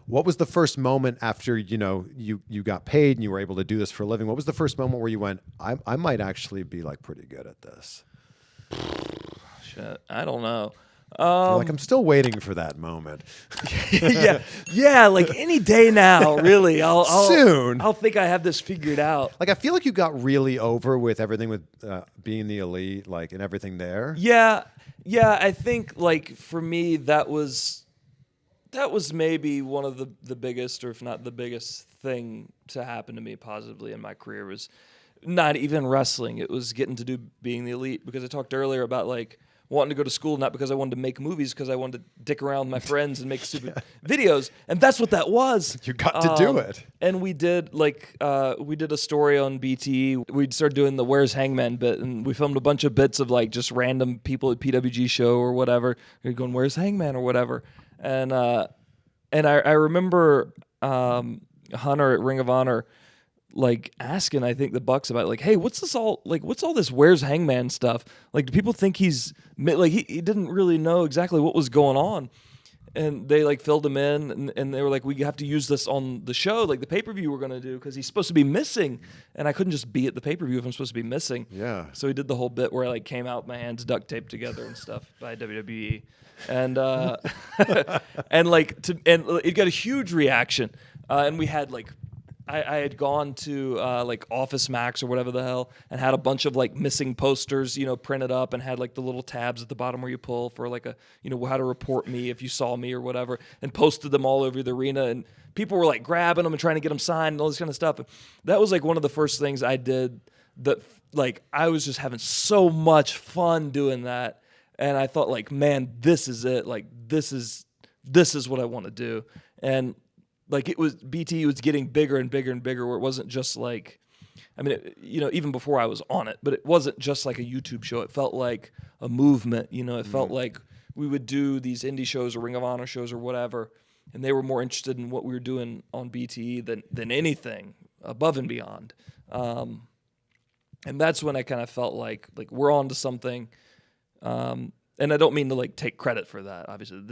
What was the first moment after, you got paid and you were able to do this for a living? What was the first moment where you went, I might actually be like pretty good at this? Shit, I don't know. You're like, I'm still waiting for that moment. yeah, like any day now, really. Soon. I'll think I have this figured out. Like, I feel like you got really over with everything with being the elite, like, and everything there. Yeah, I think, like, for me, that was maybe one of the biggest, or if not the biggest thing to happen to me positively in my career was not even wrestling. It was getting to do being the elite, because I talked earlier about, like, wanting to go to school, not because I wanted to make movies, because I wanted to dick around with my friends and make stupid videos. And that's what that was. You got to do it. And we did, we did a story on BTE. We started doing the Where's Hangman bit, and we filmed a bunch of bits of, like, just random people at PWG show or whatever. You're going, Where's Hangman or whatever. And I remember Hunter at Ring of Honor, like, asking, I think, the Bucks about, like, hey, what's all this Where's Hangman stuff? Like, do people think he's, like, he didn't really know exactly what was going on. And they, like, filled him in, and they were like, we have to use this on the show, like the pay-per-view we're going to do, because he's supposed to be missing. And I couldn't just be at the pay-per-view if I'm supposed to be missing. Yeah. So he did the whole bit where I, like, came out, my hands duct taped together and stuff by WWE. And and it got a huge reaction. And we had, like, I had gone to like Office Max or whatever the hell, and had a bunch of, like, missing posters, printed up, and had, like, the little tabs at the bottom where you pull for, like, a, how to report me if you saw me or whatever, and posted them all over the arena, and people were, like, grabbing them and trying to get them signed and all this kind of stuff. And that was, like, one of the first things I did that, like, I was just having so much fun doing that. And I thought, like, man, this is it. Like, this is what I want to do. And, like, it was, BT was getting bigger and bigger and bigger, where it wasn't just like, I mean, even before I was on it, but it wasn't just like a YouTube show. It felt like a movement, it felt like we would do these indie shows or Ring of Honor shows or whatever, and they were more interested in what we were doing on BTE than anything above and beyond. And that's when I kind of felt like we're on to something. And I don't mean to, like, take credit for that. Obviously,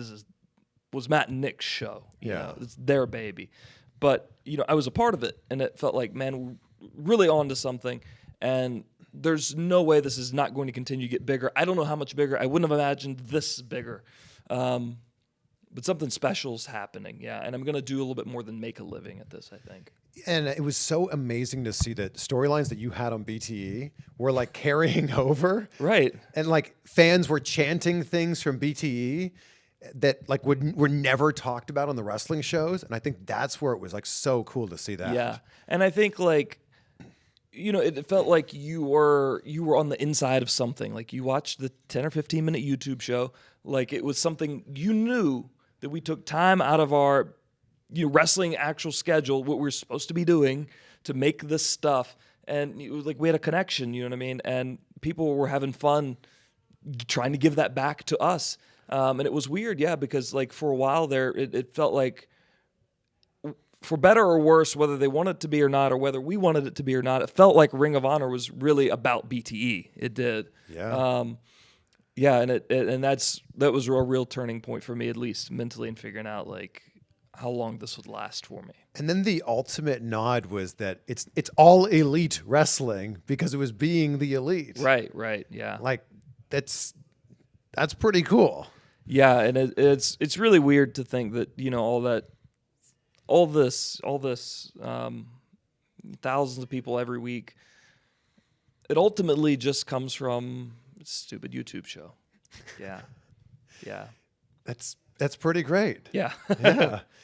was Matt and Nick's show. You know, it's their baby. But, I was a part of it, and it felt like, man, we're really on to something, and there's no way this is not going to continue to get bigger. I don't know how much bigger. I wouldn't have imagined this bigger. But something special's happening, and I'm going to do a little bit more than make a living at this, I think. And it was so amazing to see that storylines that you had on BTE were, like, carrying over. Right. And, like, fans were chanting things from BTE that, like, were never talked about on the wrestling shows. And I think that's where it was, like, so cool to see that. Yeah. And I think, like, it felt like you were on the inside of something. Like, you watched the 10 or 15 minute YouTube show. Like, it was something you knew that we took time out of our wrestling actual schedule, what we're supposed to be doing, to make this stuff. And it was like we had a connection, you know what I mean? And people were having fun trying to give that back to us. And it was weird, because, like, for a while there, it felt like, for better or worse, whether they wanted it to be or not, or whether we wanted it to be or not, it felt like Ring of Honor was really about BTE. It did. Yeah. And that was a real turning point for me, at least mentally, in figuring out, like, how long this would last for me. And then the ultimate nod was that it's all elite wrestling because it was being the elite. Right, yeah. Like, that's pretty cool. Yeah, and it's really weird to think that, all this thousands of people every week, it ultimately just comes from a stupid YouTube show. Yeah. That's pretty great. Yeah. Yeah.